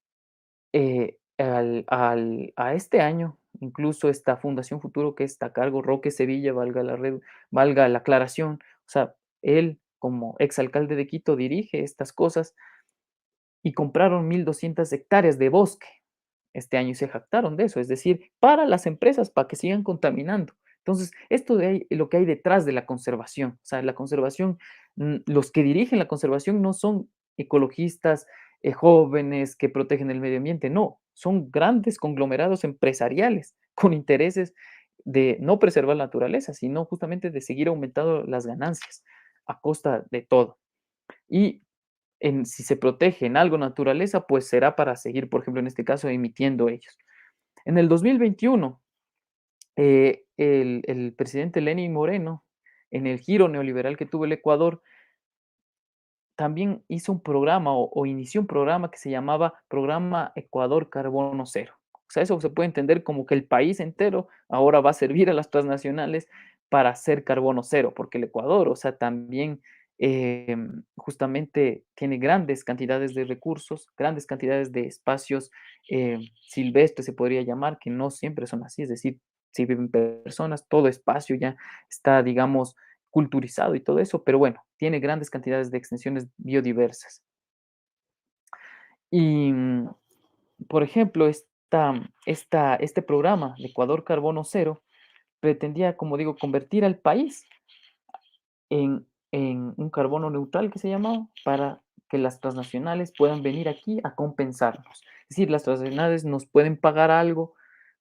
S2: a este año, incluso esta Fundación Futuro que está a cargo, Roque Sevilla, valga la aclaración, o sea, él como exalcalde de Quito dirige estas cosas y compraron 1.200 hectáreas de bosque este año y se jactaron de eso, es decir, para las empresas, para que sigan contaminando. Entonces, esto es lo que hay detrás de la conservación. O sea, la conservación, los que dirigen la conservación no son ecologistas jóvenes que protegen el medio ambiente, no, son grandes conglomerados empresariales con intereses de no preservar la naturaleza, sino justamente de seguir aumentando las ganancias a costa de todo. Y si se protege en algo naturaleza, pues será para seguir, por ejemplo, en este caso, emitiendo ellos. En el 2021, el presidente Lenín Moreno, en el giro neoliberal que tuvo el Ecuador, también hizo un programa o inició un programa que se llamaba Programa Ecuador Carbono Cero. O sea, eso se puede entender como que el país entero ahora va a servir a las transnacionales para hacer carbono cero, porque el Ecuador, o sea, también justamente tiene grandes cantidades de recursos, grandes cantidades de espacios silvestres, se podría llamar, que no siempre son así, es decir, si viven personas, todo espacio ya está, digamos, culturizado y todo eso, pero bueno, tiene grandes cantidades de extensiones biodiversas. Y, por ejemplo, este programa de Ecuador Carbono Cero pretendía, como digo, convertir al país en un carbono neutral que se llamaba, para que las transnacionales puedan venir aquí a compensarnos. Es decir, las transnacionales nos pueden pagar algo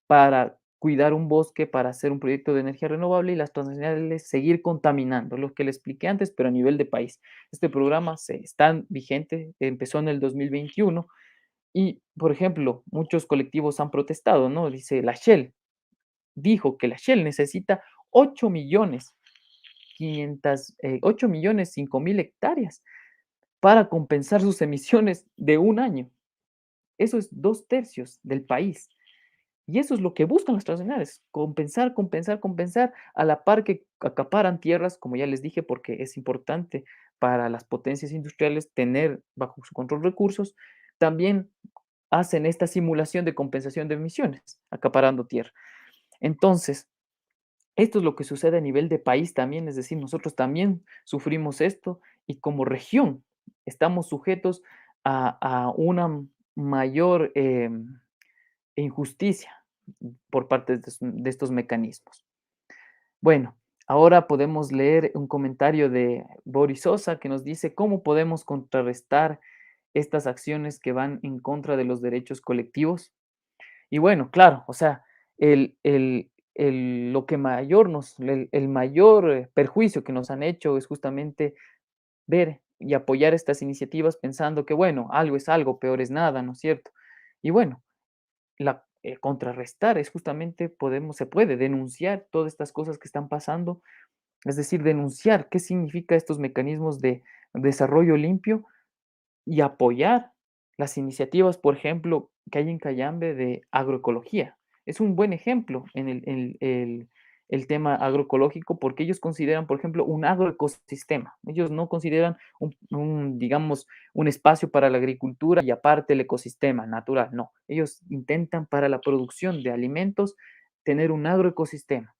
S2: para cuidar un bosque, para hacer un proyecto de energía renovable y las transnacionales seguir contaminando, lo que le expliqué antes, pero a nivel de país. Este programa está vigente, empezó en el 2021 y, por ejemplo, muchos colectivos han protestado, ¿no? Dice la Shell, dijo que la Shell necesita 8 millones 8 millones 5 mil hectáreas para compensar sus emisiones de un año. Eso es 2/3 del país. Y eso es lo que buscan las transnacionales, compensar, compensar, compensar, a la par que acaparan tierras, como ya les dije, porque es importante para las potencias industriales tener bajo su control recursos, también hacen esta simulación de compensación de emisiones, acaparando tierra. Entonces, esto es lo que sucede a nivel de país también, es decir, nosotros también sufrimos esto y como región estamos sujetos a una mayor injusticia por parte de estos mecanismos. Bueno, ahora podemos leer un comentario de Boris Sosa que nos dice cómo podemos contrarrestar estas acciones que van en contra de los derechos colectivos. Y bueno, claro, o sea, lo que el mayor perjuicio que nos han hecho es justamente ver y apoyar estas iniciativas pensando que, bueno, algo es algo, peor es nada, ¿no es cierto? Y bueno, contrarrestar es justamente se puede denunciar todas estas cosas que están pasando, es decir, denunciar qué significa estos mecanismos de desarrollo limpio y apoyar las iniciativas, por ejemplo, que hay en Cayambe de agroecología. Es un buen ejemplo en el tema agroecológico porque ellos consideran, por ejemplo, un agroecosistema. Ellos no consideran digamos, un espacio para la agricultura y aparte el ecosistema natural. No, ellos intentan para la producción de alimentos tener un agroecosistema.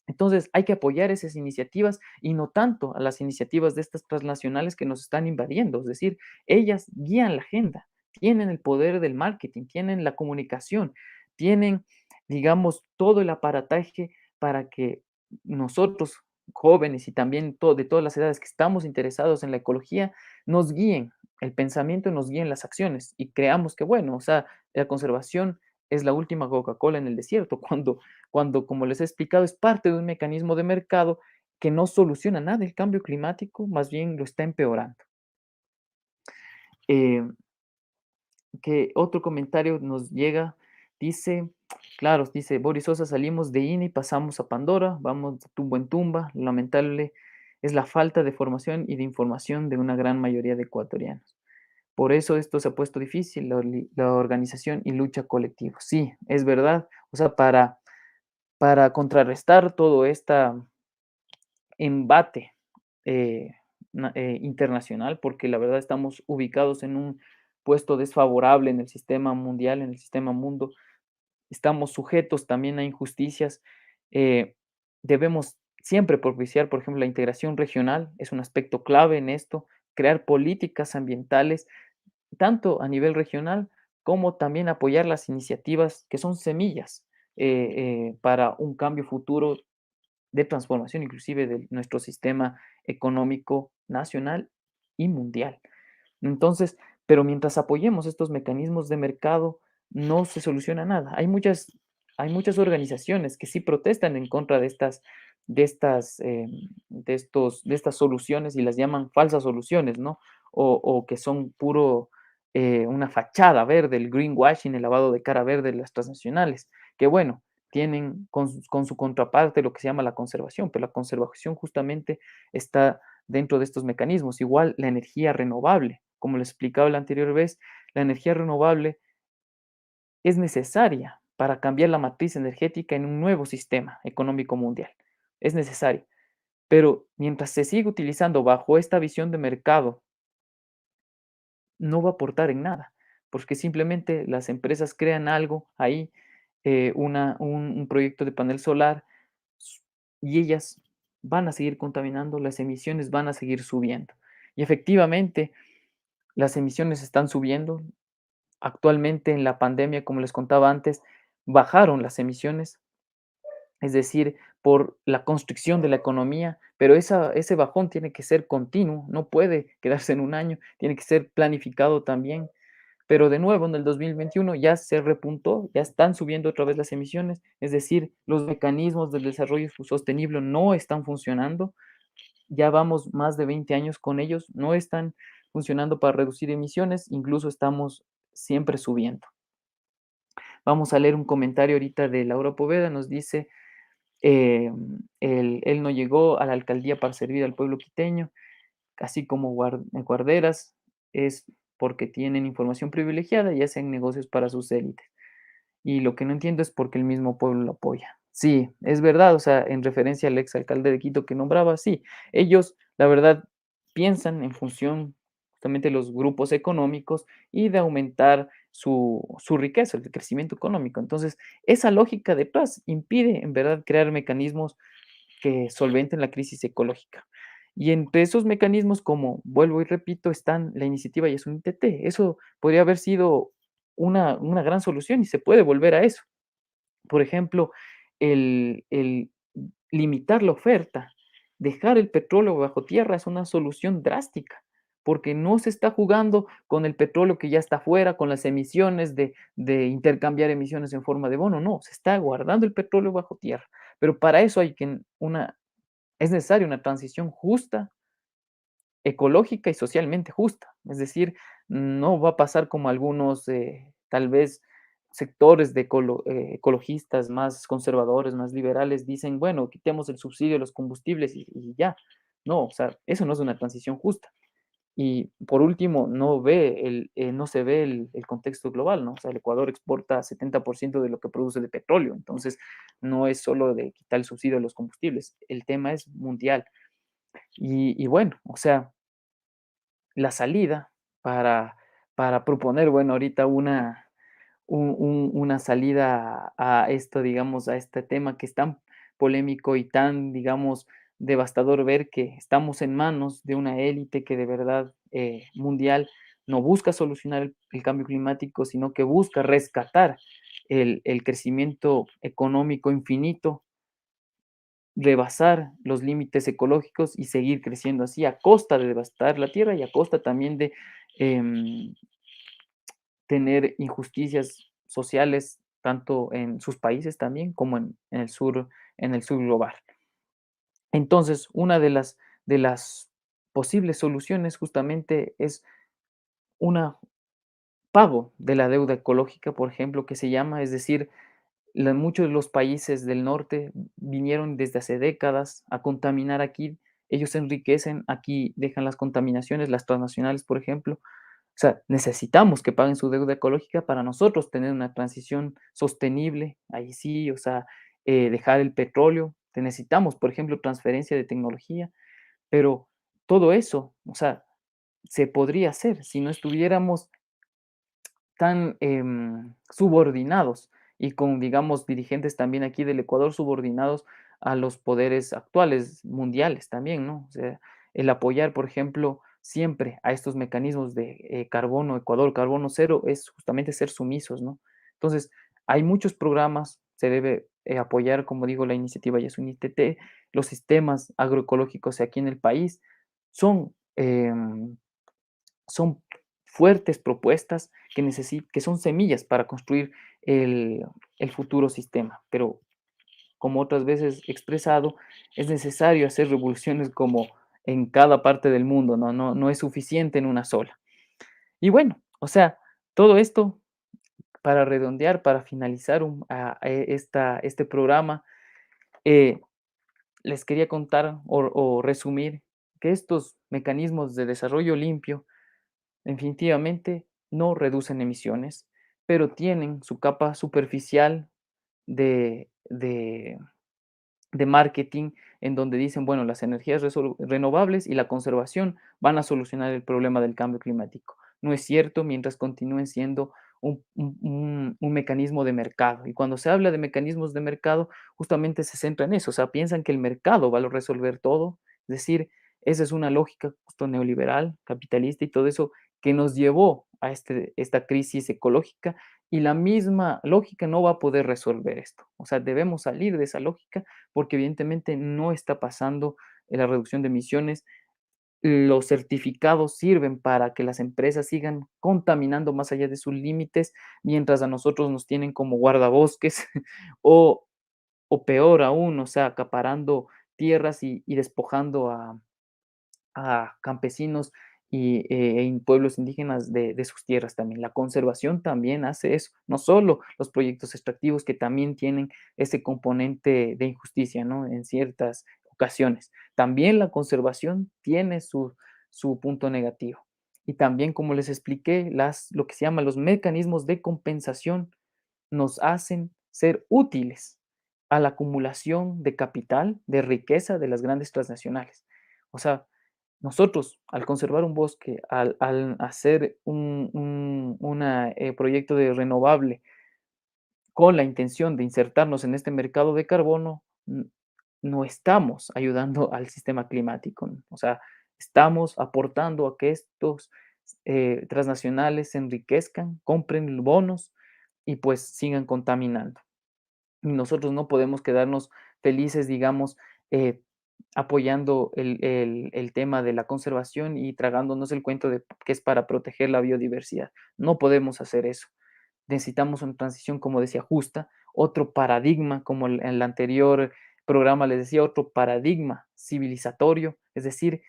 S2: Entonces, hay que apoyar esas iniciativas y no tanto a las iniciativas de estas transnacionales que nos están invadiendo. Es decir, ellas guían la agenda, tienen el poder del marketing, tienen la comunicación, tienen, digamos, todo el aparataje para que nosotros, jóvenes y también de todas las edades que estamos interesados en la ecología, nos guíen el pensamiento, nos guíen las acciones y creamos que, bueno, o sea, la conservación es la última Coca-Cola en el desierto, cuando, como les he explicado, es parte de un mecanismo de mercado que no soluciona nada el cambio climático, más bien lo está empeorando. Eh, que otro comentario nos llega, dice, claro, dice Boris Sosa, salimos de INE y pasamos a Pandora, vamos de tumba en tumba, lamentable es la falta de formación y de información de una gran mayoría de ecuatorianos. Por eso esto se ha puesto difícil, la organización y lucha colectiva. Sí, es verdad, o sea, para contrarrestar todo este embate internacional, porque la verdad estamos ubicados en un puesto desfavorable en el sistema mundial, en el sistema mundo, estamos sujetos también a injusticias. Debemos siempre propiciar, por ejemplo, la integración regional, es un aspecto clave en esto, crear políticas ambientales, tanto a nivel regional como también apoyar las iniciativas que son semillas para un cambio futuro de transformación inclusive de nuestro sistema económico nacional y mundial. Entonces, pero mientras apoyemos estos mecanismos de mercado, no se soluciona nada. Hay muchas organizaciones que sí protestan en contra de estas soluciones y las llaman falsas soluciones, ¿no? O que son una fachada verde, el greenwashing, el lavado de cara verde de las transnacionales, que bueno, tienen con su contraparte lo que se llama la conservación, pero la conservación justamente está dentro de estos mecanismos. Igual la energía renovable, como les explicaba la anterior vez, la energía renovable es necesaria para cambiar la matriz energética en un nuevo sistema económico mundial. Es necesaria. Pero mientras se siga utilizando bajo esta visión de mercado, no va a aportar en nada, porque simplemente las empresas crean algo ahí, un proyecto de panel solar, y ellas van a seguir contaminando, las emisiones van a seguir subiendo. Y efectivamente, las emisiones están subiendo. Actualmente en la pandemia, como les contaba antes, bajaron las emisiones, es decir, por la constricción de la economía, pero ese bajón tiene que ser continuo, no puede quedarse en un año, tiene que ser planificado también. Pero de nuevo, en el 2021 ya se repuntó, ya están subiendo otra vez las emisiones, es decir, los mecanismos del desarrollo sostenible no están funcionando, ya vamos más de 20 años con ellos, no están funcionando para reducir emisiones, incluso estamos siempre subiendo. Vamos a leer un comentario ahorita de Laura Poveda, nos dice, él no llegó a la alcaldía para servir al pueblo quiteño, así como guarderas, es porque tienen información privilegiada y hacen negocios para sus élites. Y lo que no entiendo es por qué el mismo pueblo lo apoya. Sí, es verdad, o sea, en referencia al exalcalde de Quito que nombraba, sí, ellos, la verdad, piensan en función justamente de los grupos económicos y de aumentar su riqueza, el crecimiento económico. Entonces, esa lógica detrás impide, en verdad, crear mecanismos que solventen la crisis ecológica. Y entre esos mecanismos, como vuelvo y repito, están la iniciativa y es un ITT. Eso podría haber sido una gran solución y se puede volver a eso. Por ejemplo, el limitar la oferta, dejar el petróleo bajo tierra es una solución drástica, porque no se está jugando con el petróleo que ya está afuera, con las emisiones de intercambiar emisiones en forma de bono, no, se está guardando el petróleo bajo tierra. Pero para eso es necesaria una transición justa, ecológica y socialmente justa. Es decir, no va a pasar como algunos, tal vez, sectores de ecologistas más conservadores, más liberales, dicen, bueno, quitemos el subsidio a los combustibles y ya. No, o sea, eso no es una transición justa. Y por último, no se ve el contexto global, ¿no? O sea, el Ecuador exporta 70% de lo que produce de petróleo, entonces no es solo de quitar el subsidio a los combustibles, el tema es mundial. Y bueno, o sea, la salida para proponer, bueno, ahorita una salida a esto, digamos, a este tema que es tan polémico y tan, digamos, devastador ver que estamos en manos de una élite que de verdad mundial no busca solucionar el cambio climático, sino que busca rescatar el crecimiento económico infinito, rebasar los límites ecológicos y seguir creciendo así a costa de devastar la tierra y a costa también de em, tener injusticias sociales tanto en sus países también como en el sur global. Entonces, una de las posibles soluciones justamente es una pago de la deuda ecológica, por ejemplo, que se llama, es decir, muchos de los países del norte vinieron desde hace décadas a contaminar aquí, ellos se enriquecen, aquí dejan las contaminaciones, las transnacionales, por ejemplo. O sea, necesitamos que paguen su deuda ecológica para nosotros tener una transición sostenible, ahí sí, o sea, dejar el petróleo. Necesitamos, por ejemplo, transferencia de tecnología, pero todo eso, o sea, se podría hacer si no estuviéramos tan subordinados y con, digamos, dirigentes también aquí del Ecuador subordinados a los poderes actuales mundiales también, ¿no? O sea, el apoyar, por ejemplo, siempre a estos mecanismos de carbono, Ecuador, carbono cero, es justamente ser sumisos, ¿no? Entonces, hay muchos programas, se debe apoyar, como digo, la iniciativa Yasuni TT, los sistemas agroecológicos aquí en el país son son fuertes propuestas que son semillas para construir el futuro sistema, pero como otras veces expresado, es necesario hacer revoluciones como en cada parte del mundo, no es suficiente en una sola. Y bueno, o sea, todo esto para redondear, para finalizar este programa, eh, les quería contar o resumir que estos mecanismos de desarrollo limpio definitivamente no reducen emisiones, pero tienen su capa superficial de marketing en donde dicen, bueno, las energías renovables y la conservación van a solucionar el problema del cambio climático. No es cierto mientras continúen siendo un mecanismo de mercado. Y cuando se habla de mecanismos de mercado, justamente se centra en eso. O sea, piensan que el mercado va a resolver todo. Es decir, esa es una lógica justo neoliberal, capitalista y todo eso que nos llevó a esta crisis ecológica y la misma lógica no va a poder resolver esto. O sea, debemos salir de esa lógica porque evidentemente no está pasando la reducción de emisiones. Los certificados sirven para que las empresas sigan contaminando más allá de sus límites, mientras a nosotros nos tienen como guardabosques o, o peor aún, o sea, acaparando tierras y despojando a campesinos y en pueblos indígenas de sus tierras también. La conservación también hace eso, no solo los proyectos extractivos que también tienen ese componente de injusticia, ¿no? En ciertas ocasiones. También la conservación tiene su punto negativo. Y también, como les expliqué, lo que se llama los mecanismos de compensación nos hacen ser útiles a la acumulación de capital, de riqueza de las grandes transnacionales. O sea, nosotros, al conservar un bosque, al hacer un proyecto de renovable con la intención de insertarnos en este mercado de carbono, no estamos ayudando al sistema climático, ¿no? O sea, estamos aportando a que estos transnacionales se enriquezcan, compren bonos y pues sigan contaminando. Y nosotros no podemos quedarnos felices, digamos, eh, apoyando el tema de la conservación y tragándonos el cuento de que es para proteger la biodiversidad. No podemos hacer eso. Necesitamos una transición, como decía, justa, otro paradigma, como en el anterior programa les decía, otro paradigma civilizatorio, es decir,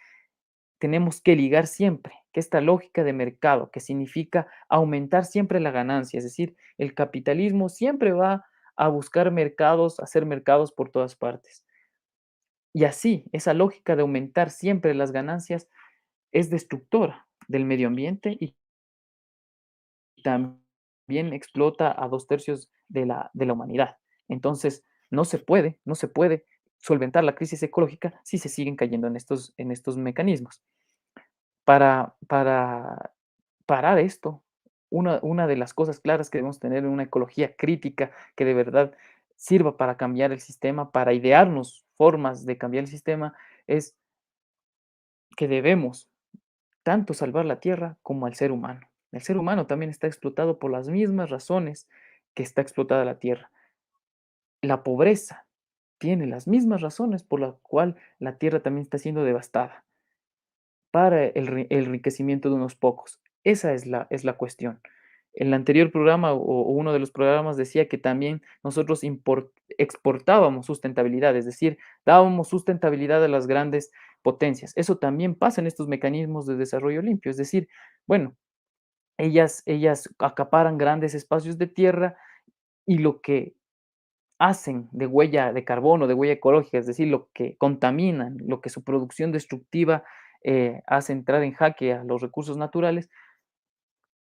S2: tenemos que ligar siempre que esta lógica de mercado, que significa aumentar siempre la ganancia, es decir, el capitalismo siempre va a buscar mercados, hacer mercados por todas partes. Y así, esa lógica de aumentar siempre las ganancias es destructora del medio ambiente y también explota a 2/3 de la humanidad. Entonces, no se puede solventar la crisis ecológica si se siguen cayendo en estos mecanismos. Para parar esto, una de las cosas claras que debemos tener en una ecología crítica que de verdad sirva para cambiar el sistema, para idearnos formas de cambiar el sistema, es que debemos tanto salvar la tierra como al ser humano. El ser humano también está explotado por las mismas razones que está explotada la tierra. La pobreza tiene las mismas razones por las cuales la tierra también está siendo devastada para el enriquecimiento de unos pocos. Esa es la cuestión. El anterior programa o uno de los programas decía que también nosotros exportábamos sustentabilidad, es decir, dábamos sustentabilidad a las grandes potencias. Eso también pasa en estos mecanismos de desarrollo limpio, es decir, bueno, ellas acaparan grandes espacios de tierra y lo que hacen de huella de carbono, de huella ecológica, es decir, lo que contaminan, lo que su producción destructiva hace entrar en jaque a los recursos naturales,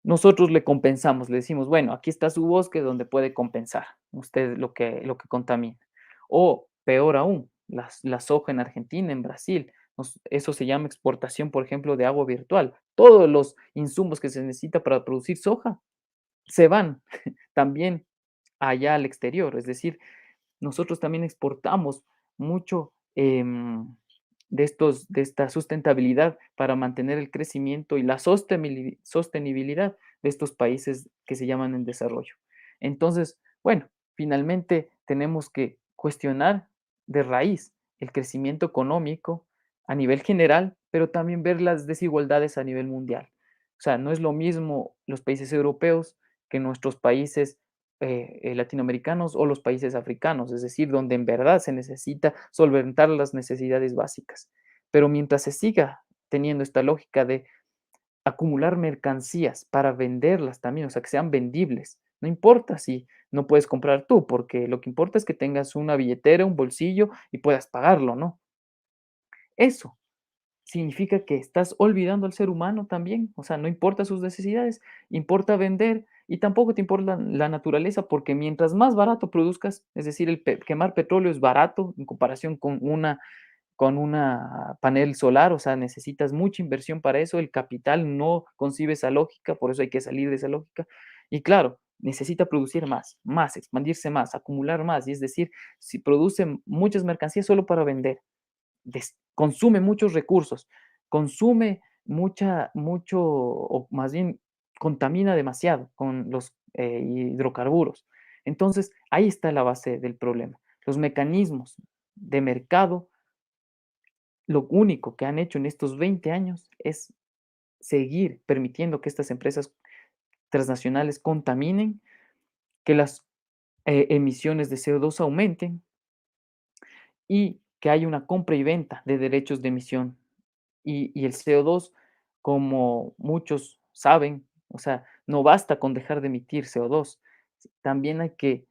S2: nosotros le compensamos, le decimos, bueno, aquí está su bosque donde puede compensar usted lo que contamina. O peor aún, la soja en Argentina, en Brasil, eso se llama exportación, por ejemplo, de agua virtual. Todos los insumos que se necesita para producir soja se van también allá al exterior, es decir, nosotros también exportamos mucho de esta sustentabilidad para mantener el crecimiento y la sostenibilidad de estos países que se llaman en desarrollo. Entonces, bueno, finalmente tenemos que cuestionar de raíz el crecimiento económico a nivel general, pero también ver las desigualdades a nivel mundial. O sea, no es lo mismo los países europeos que nuestros países latinoamericanos o los países africanos, es decir, donde en verdad se necesita solventar las necesidades básicas. Pero mientras se siga teniendo esta lógica de acumular mercancías para venderlas también, o sea, que sean vendibles, no importa si no puedes comprar tú, porque lo que importa es que tengas una billetera, un bolsillo y puedas pagarlo, ¿no? Eso significa que estás olvidando al ser humano también, o sea, no importa sus necesidades, importa vender y tampoco te importa la naturaleza, porque mientras más barato produzcas, es decir, quemar petróleo es barato en comparación con una panel solar, o sea, necesitas mucha inversión para eso, el capital no concibe esa lógica, por eso hay que salir de esa lógica. Y claro, necesita producir más, expandirse más, acumular más, y es decir, si produce muchas mercancías solo para vender, consume muchos recursos, consume mucho, o más bien contamina demasiado con los hidrocarburos. Entonces, ahí está la base del problema. Los mecanismos de mercado, lo único que han hecho en estos 20 años es seguir permitiendo que estas empresas transnacionales contaminen, que las emisiones de CO2 aumenten y que haya una compra y venta de derechos de emisión. Y el CO2, como muchos saben, o sea, no basta con dejar de emitir CO2, también hay que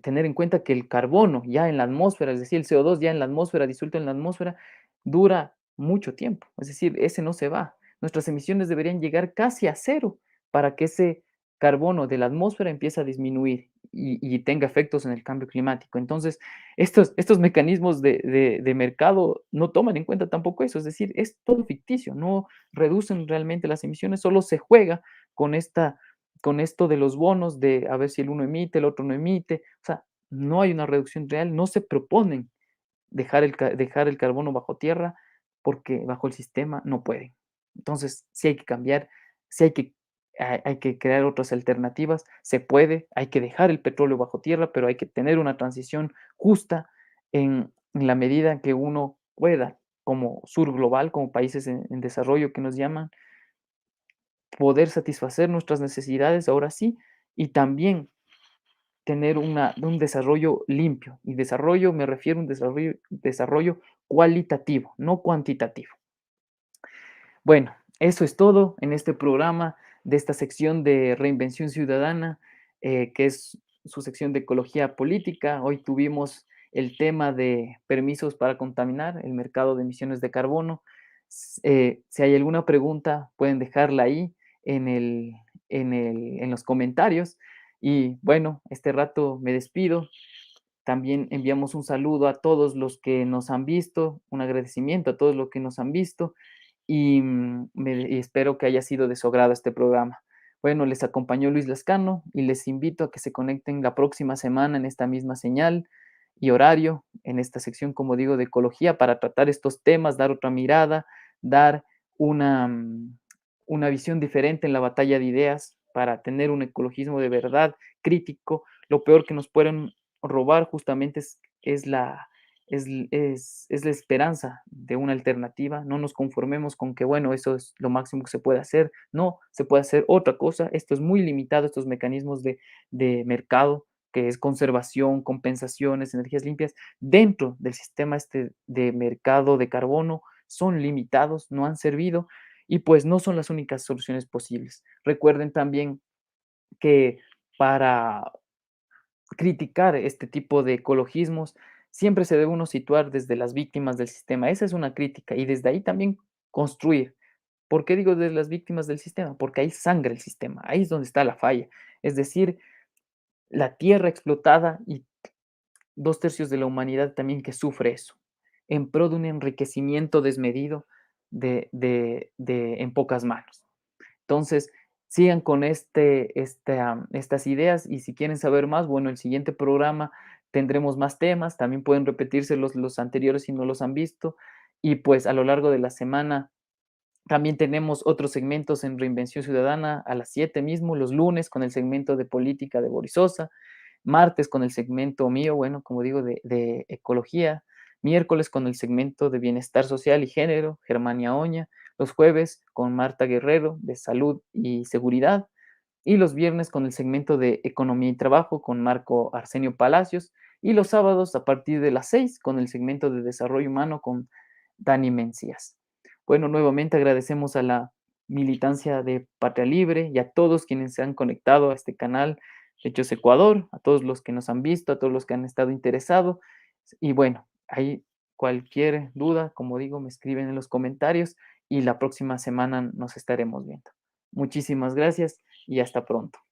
S2: tener en cuenta que el carbono ya en la atmósfera, es decir, el CO2 ya en la atmósfera, disuelto en la atmósfera, dura mucho tiempo, es decir, ese no se va. Nuestras emisiones deberían llegar casi a cero para que ese carbono de la atmósfera empiece a disminuir y tenga efectos en el cambio climático. Entonces, estos mecanismos de mercado no toman en cuenta tampoco eso, es decir, es todo ficticio, no reducen realmente las emisiones, solo se juega con con esto de los bonos, de a ver si el uno emite, el otro no emite, o sea, no hay una reducción real, no se proponen dejar el carbono bajo tierra porque bajo el sistema no pueden. Entonces, sí hay que cambiar, sí hay que crear otras alternativas, se puede, hay que dejar el petróleo bajo tierra, pero hay que tener una transición justa en la medida en que uno pueda, como sur global, como países en desarrollo que nos llaman, poder satisfacer nuestras necesidades ahora sí y también tener un desarrollo limpio. Y desarrollo me refiero a un desarrollo cualitativo, no cuantitativo. Bueno, eso es todo en este programa de esta sección de Reinvención Ciudadana, que es su sección de ecología política. Hoy tuvimos el tema de permisos para contaminar, el mercado de emisiones de carbono. Si hay alguna pregunta, pueden dejarla ahí en en los comentarios. Y bueno, este rato me despido. También enviamos un saludo a todos los que nos han visto, un agradecimiento a todos los que nos han visto y espero que haya sido de su agrado este programa. Bueno, les acompañó Luis Lascano y les invito a que se conecten la próxima semana en esta misma señal y horario, en esta sección, como digo, de ecología, para tratar estos temas, dar otra mirada, dar una, una visión diferente en la batalla de ideas, para tener un ecologismo de verdad crítico. Lo peor que nos pueden robar justamente es es la esperanza de una alternativa. No nos conformemos con que, bueno, eso es lo máximo que se puede hacer. No, se puede hacer otra cosa. Esto es muy limitado, estos mecanismos de mercado, que es conservación, compensaciones, energías limpias, dentro del sistema este de mercado de carbono, son limitados, no han servido y pues no son las únicas soluciones posibles. Recuerden también que para criticar este tipo de ecologismos, siempre se debe uno situar desde las víctimas del sistema. Esa es una crítica y desde ahí también construir. ¿Por qué digo desde las víctimas del sistema? Porque ahí sangra el sistema, ahí es donde está la falla. Es decir, la tierra explotada y 2/3 de la humanidad también que sufre eso, en pro de un enriquecimiento desmedido en pocas manos. Entonces, sigan con estas ideas y si quieren saber más, bueno, el siguiente programa tendremos más temas, también pueden repetirse los anteriores si no los han visto y pues a lo largo de la semana también tenemos otros segmentos en Reinvención Ciudadana a las 7 mismo, los lunes con el segmento de política de Boris Sosa, martes con el segmento mío, bueno, como digo, de ecología, miércoles con el segmento de bienestar social y género, Germania Oña, los jueves con Marta Guerrero de salud y seguridad, y los viernes con el segmento de economía y trabajo con Marco Arsenio Palacios, y los sábados a partir de las 6 con el segmento de desarrollo humano con Dani Mencías. Bueno, nuevamente agradecemos a la militancia de Patria Libre y a todos quienes se han conectado a este canal Hechos Ecuador, a todos los que nos han visto, a todos los que han estado interesados. Y bueno, ahí cualquier duda, como digo, me escriben en los comentarios y la próxima semana nos estaremos viendo. Muchísimas gracias y hasta pronto.